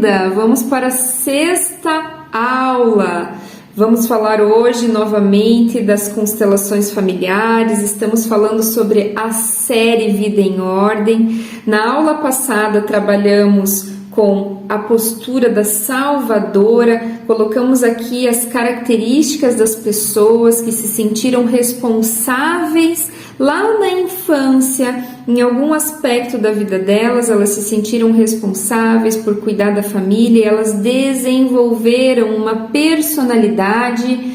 bem-vinda! Vamos para a 6ª aula. Vamos falar hoje novamente das constelações familiares. Estamos falando sobre a série Vida em Ordem. Na aula passada trabalhamos com a postura da salvadora, colocamos aqui as características das pessoas que se sentiram responsáveis lá na infância, em algum aspecto da vida delas, elas se sentiram responsáveis por cuidar da família, elas desenvolveram uma personalidade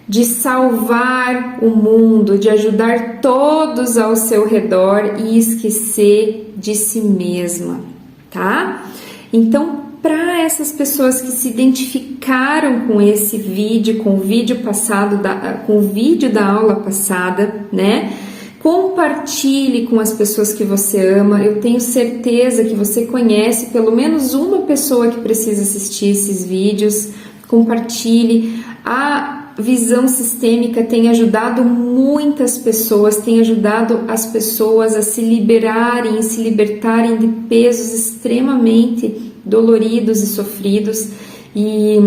de salvar o mundo, de ajudar todos ao seu redor e esquecer de si mesma, tá? Então, para essas pessoas que se identificaram com esse vídeo, com o vídeo passado, com o vídeo da aula passada, né? Compartilhe com as pessoas que você ama. Eu tenho certeza que você conhece pelo menos uma pessoa que precisa assistir esses vídeos. Compartilhe. A visão sistêmica tem ajudado muitas pessoas, tem ajudado as pessoas a se liberarem, se libertarem de pesos extremamente doloridos e sofridos. E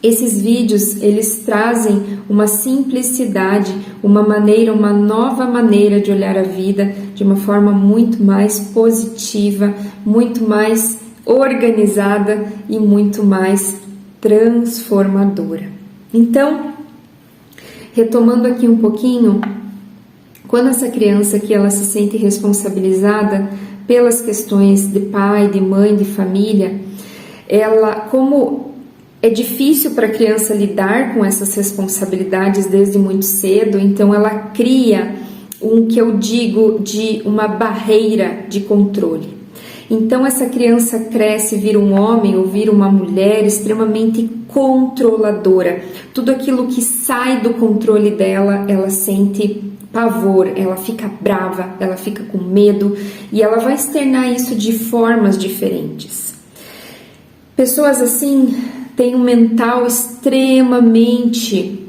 esses vídeos, eles trazem uma simplicidade, uma nova maneira de olhar a vida de uma forma muito mais positiva, muito mais organizada e muito mais transformadora. Então, retomando aqui um pouquinho, quando essa criança aqui ela se sente responsabilizada pelas questões de pai, de mãe, de família, ela, como é difícil para a criança lidar com essas responsabilidades desde muito cedo, então ela cria que eu digo de uma barreira de controle. Então essa criança cresce, vira um homem ou vira uma mulher extremamente controladora. Tudo aquilo que sai do controle dela, ela sente pavor, ela fica brava, ela fica com medo e ela vai externar isso de formas diferentes. Pessoas assim têm um mental extremamente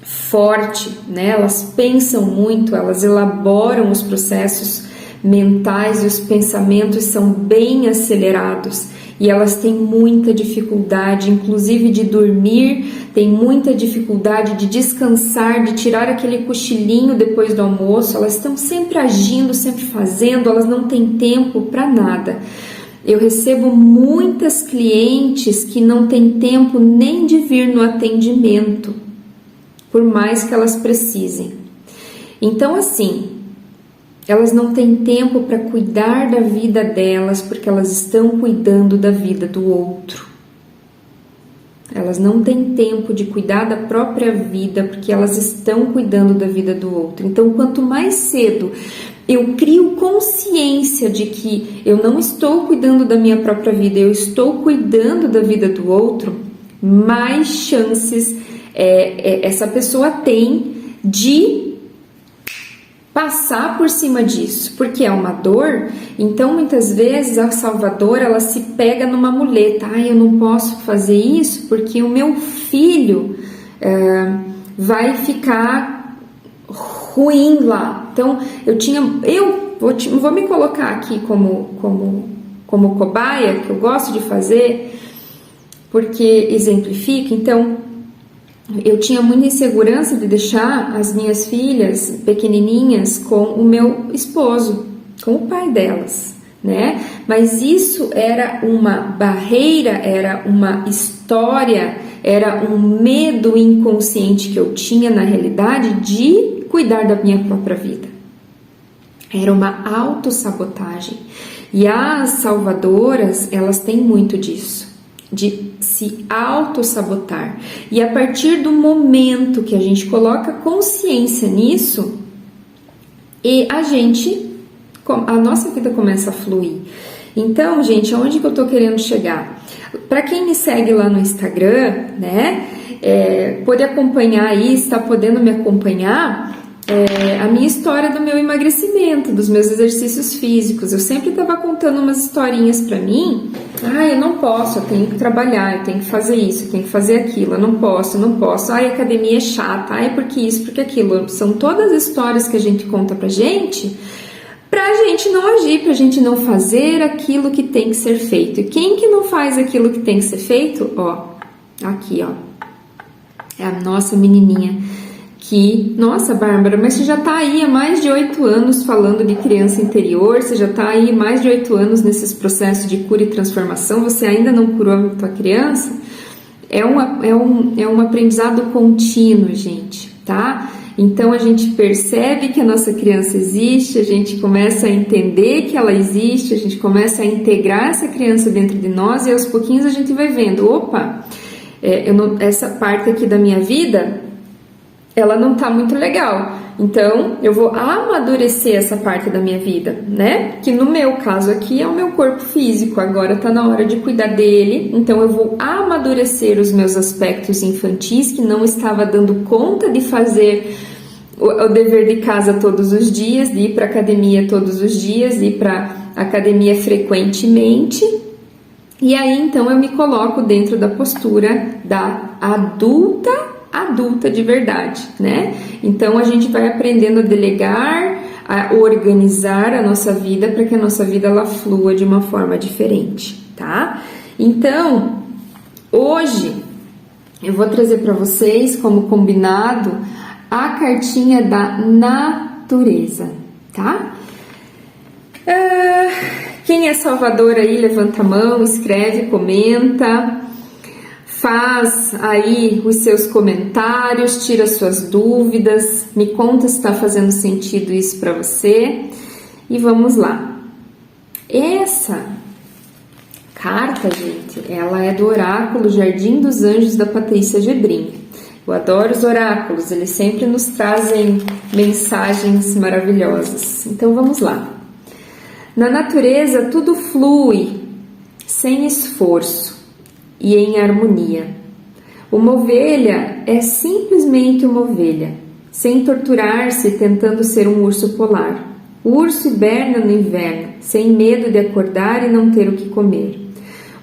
forte, né? Elas pensam muito, elas elaboram os processos mentais e os pensamentos são bem acelerados e elas têm muita dificuldade, inclusive de dormir, têm muita dificuldade de descansar, de tirar aquele cochilinho depois do almoço. Elas estão sempre agindo, sempre fazendo, elas não têm tempo para nada. Eu recebo muitas clientes que não têm tempo nem de vir no atendimento, por mais que elas precisem. Então, assim, elas não têm tempo para cuidar da vida delas, porque elas estão cuidando da vida do outro. Elas não têm tempo de cuidar da própria vida, porque elas estão cuidando da vida do outro. Então, quanto mais cedo eu crio consciência de que eu não estou cuidando da minha própria vida, eu estou cuidando da vida do outro, mais chances essa pessoa tem de passar por cima disso, porque é uma dor. Então muitas vezes a salvadora ela se pega numa muleta. Eu não posso fazer isso porque o meu filho vai ficar ruim lá. Então eu vou me colocar aqui como cobaia, que eu gosto de fazer, porque exemplifica. Então eu tinha muita insegurança de deixar as minhas filhas pequenininhas com o meu esposo, com o pai delas, né? Mas isso era uma barreira, era uma história, era um medo inconsciente que eu tinha na realidade de cuidar da minha própria vida. Era uma autossabotagem. E as salvadoras, elas têm muito disso, de se autossabotar. E a partir do momento que a gente coloca consciência nisso, e a nossa vida começa a fluir. Então, gente, aonde que eu tô querendo chegar? Para quem me segue lá no Instagram, né, pode acompanhar aí, está podendo me acompanhar, a minha história do meu emagrecimento, dos meus exercícios físicos. Eu sempre estava contando umas historinhas para mim. Eu não posso, eu tenho que trabalhar, eu tenho que fazer isso, eu tenho que fazer aquilo, eu não posso. A academia é chata, porque isso, porque aquilo. São todas as histórias que a gente conta pra gente para a gente não agir, para a gente não fazer aquilo que tem que ser feito. E quem que não faz aquilo que tem que ser feito? Ó, aqui, ó, é a nossa menininha. Que, nossa, Bárbara, mas você já tá aí há mais de 8 anos falando de criança interior, você já tá aí há mais de 8 anos nesses processos de cura e transformação, você ainda não curou a tua criança? É um aprendizado contínuo, gente, tá? Então a gente percebe que a nossa criança existe, a gente começa a entender que ela existe, a gente começa a integrar essa criança dentro de nós e aos pouquinhos a gente vai vendo, opa, essa parte aqui da minha vida, ela não tá muito legal, então eu vou amadurecer essa parte da minha vida, né? Que no meu caso aqui é o meu corpo físico, agora tá na hora de cuidar dele, então eu vou amadurecer os meus aspectos infantis que não estava dando conta de fazer o dever de casa todos os dias, de ir para academia todos os dias, de ir para academia frequentemente. E aí então eu me coloco dentro da postura da adulta de verdade, né? Então a gente vai aprendendo a delegar, a organizar a nossa vida para que a nossa vida ela flua de uma forma diferente, tá? Então, hoje eu vou trazer para vocês, como combinado, a cartinha da natureza, tá? Quem é Salvador aí, levanta a mão, escreve, comenta, faz aí os seus comentários, tira suas dúvidas, me conta se está fazendo sentido isso para você. E vamos lá. Essa carta, gente, ela é do oráculo Jardim dos Anjos da Patrícia Gebrim. Eu adoro os oráculos, eles sempre nos trazem mensagens maravilhosas. Então vamos lá. Na natureza tudo flui sem esforço e em harmonia. Uma ovelha é simplesmente uma ovelha, sem torturar-se tentando ser um urso polar. O urso hiberna no inverno, sem medo de acordar e não ter o que comer.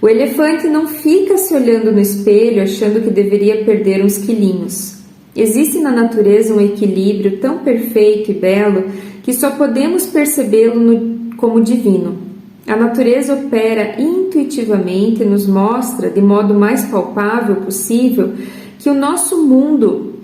O elefante não fica se olhando no espelho achando que deveria perder uns quilinhos. Existe na natureza um equilíbrio tão perfeito e belo que só podemos percebê-lo como divino. A natureza opera intuitivamente e nos mostra, de modo mais palpável possível, que o nosso mundo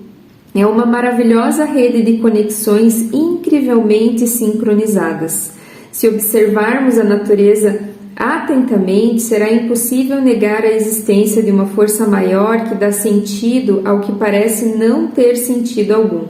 é uma maravilhosa rede de conexões incrivelmente sincronizadas. Se observarmos a natureza atentamente, será impossível negar a existência de uma força maior que dá sentido ao que parece não ter sentido algum.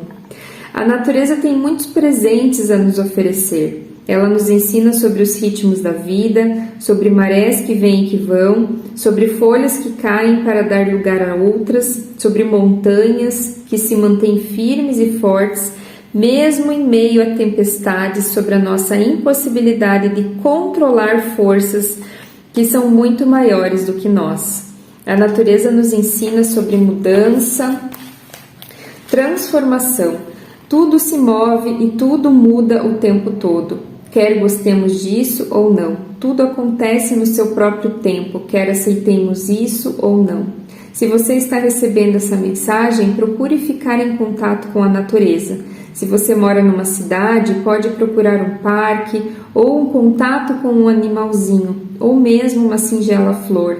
A natureza tem muitos presentes a nos oferecer. Ela nos ensina sobre os ritmos da vida, sobre marés que vêm e que vão, sobre folhas que caem para dar lugar a outras, sobre montanhas que se mantêm firmes e fortes, mesmo em meio a tempestades, sobre a nossa impossibilidade de controlar forças que são muito maiores do que nós. A natureza nos ensina sobre mudança, transformação. Tudo se move e tudo muda o tempo todo. Quer gostemos disso ou não, tudo acontece no seu próprio tempo, quer aceitemos isso ou não. Se você está recebendo essa mensagem, procure ficar em contato com a natureza. Se você mora numa cidade, pode procurar um parque ou um contato com um animalzinho, ou mesmo uma singela flor.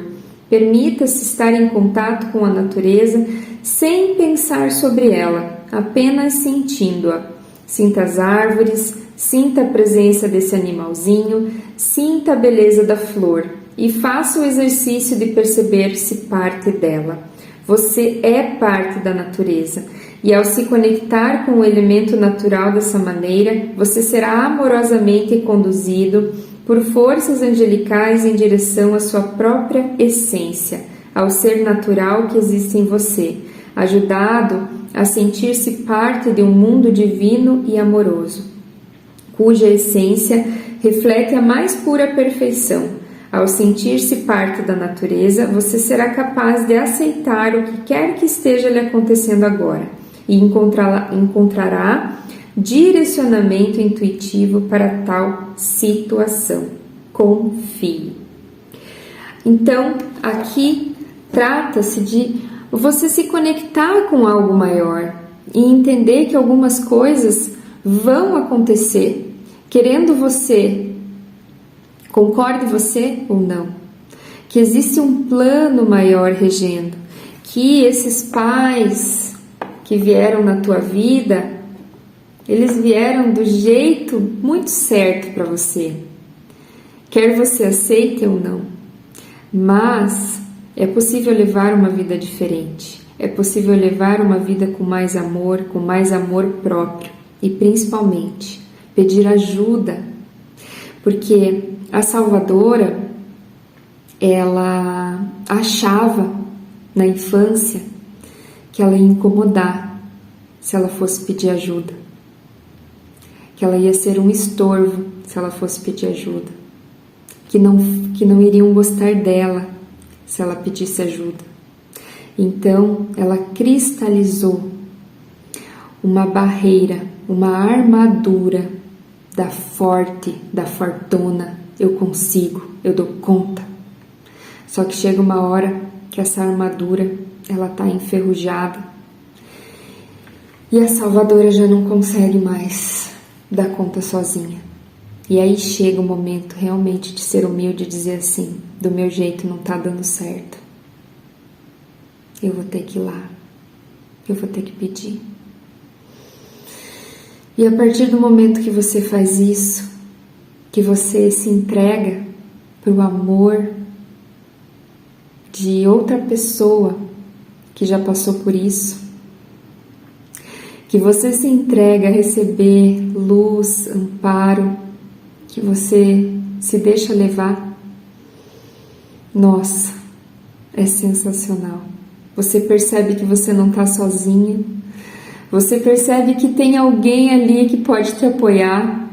Permita-se estar em contato com a natureza sem pensar sobre ela, apenas sentindo-a. Sinta as árvores, sinta a presença desse animalzinho, sinta a beleza da flor e faça o exercício de perceber-se parte dela. Você é parte da natureza e ao se conectar com o elemento natural dessa maneira, você será amorosamente conduzido por forças angelicais em direção à sua própria essência, ao ser natural que existe em você, ajudado a sentir-se parte de um mundo divino e amoroso, cuja essência reflete a mais pura perfeição. Ao sentir-se parte da natureza, você será capaz de aceitar o que quer que esteja lhe acontecendo agora e encontrará direcionamento intuitivo para tal situação. Confie. Então, aqui trata-se de você se conectar com algo maior e entender que algumas coisas vão acontecer, querendo você, concorde você ou não, que existe um plano maior regendo, que esses pais que vieram na tua vida, eles vieram do jeito muito certo para você, quer você aceite ou não, mas é possível levar uma vida diferente, é possível levar uma vida com mais amor próprio e principalmente pedir ajuda, porque a Salvadora, ela achava na infância que ela ia incomodar se ela fosse pedir ajuda, que ela ia ser um estorvo se ela fosse pedir ajuda, que não iriam gostar dela se ela pedisse ajuda. Então ela cristalizou uma barreira, uma armadura da forte, da fortuna. Eu consigo, eu dou conta. Só que chega uma hora que essa armadura, ela tá enferrujada e a Salvadora já não consegue mais dar conta sozinha. E aí chega o momento realmente de ser humilde e dizer assim: do meu jeito não tá dando certo, eu vou ter que ir lá, eu vou ter que pedir. E a partir do momento que você faz isso, que você se entrega para o amor de outra pessoa que já passou por isso, que você se entrega a receber luz, amparo, que você se deixa levar, nossa, é sensacional. Você percebe que você não está sozinha, você percebe que tem alguém ali que pode te apoiar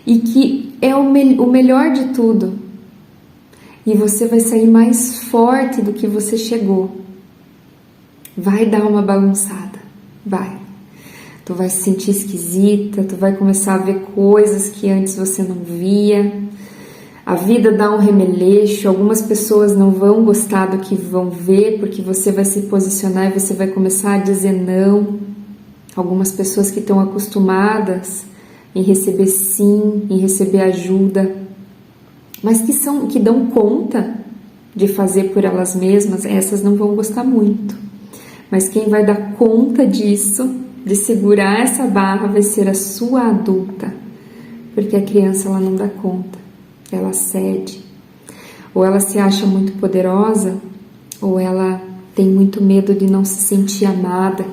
e que é o melhor de tudo. E você vai sair mais forte do que você chegou. Vai dar uma bagunçada, vai. Tu vai se sentir esquisita, tu vai começar a ver coisas que antes você não via. A vida dá um remeleixo, algumas pessoas não vão gostar do que vão ver, porque você vai se posicionar e você vai começar a dizer não. Algumas pessoas que estão acostumadas em receber sim, em receber ajuda, mas que dão conta de fazer por elas mesmas, essas não vão gostar muito. Mas quem vai dar conta disso, de segurar essa barra, vai ser a sua adulta, porque a criança ela não dá conta, ela cede, ou ela se acha muito poderosa, ou ela tem muito medo de não se sentir amada,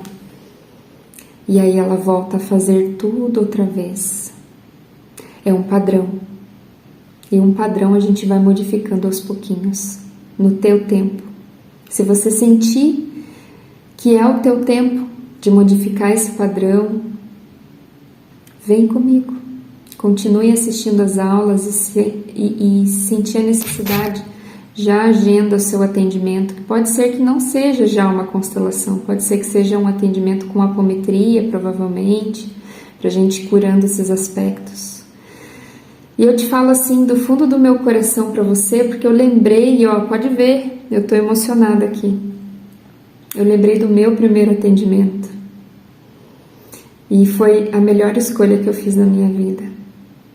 e aí ela volta a fazer tudo outra vez. É um padrão, e um padrão a gente vai modificando aos pouquinhos, no teu tempo. Se você sentir que é o teu tempo de modificar esse padrão, vem comigo, continue assistindo as aulas e sentir a necessidade, já agenda o seu atendimento, que pode ser que não seja já uma constelação, pode ser que seja um atendimento com apometria, provavelmente, para a gente ir curando esses aspectos. E eu te falo assim do fundo do meu coração para você, porque eu lembrei, ó, pode ver, eu tô emocionada aqui. Eu lembrei do meu primeiro atendimento. E foi a melhor escolha que eu fiz na minha vida.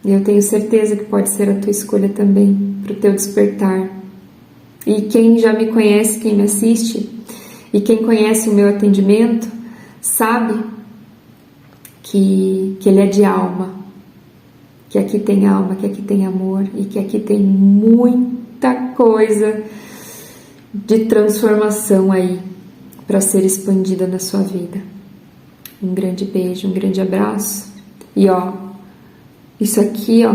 E eu tenho certeza que pode ser a tua escolha também, para o teu despertar. E quem já me conhece, quem me assiste, e quem conhece o meu atendimento, sabe que ele é de alma, que aqui tem alma, que aqui tem amor, e que aqui tem muita coisa de transformação aí, para ser expandida na sua vida. Um grande beijo, um grande abraço. E ó, isso aqui, ó,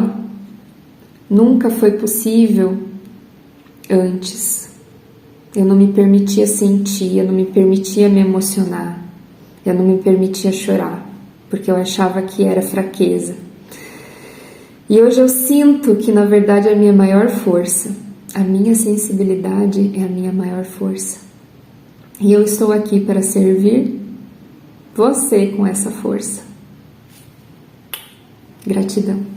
nunca foi possível antes. Eu não me permitia sentir, eu não me permitia me emocionar, eu não me permitia chorar, porque eu achava que era fraqueza. E hoje eu sinto que na verdade é a minha maior força, a minha sensibilidade é a minha maior força. E eu estou aqui para servir você com essa força. Gratidão.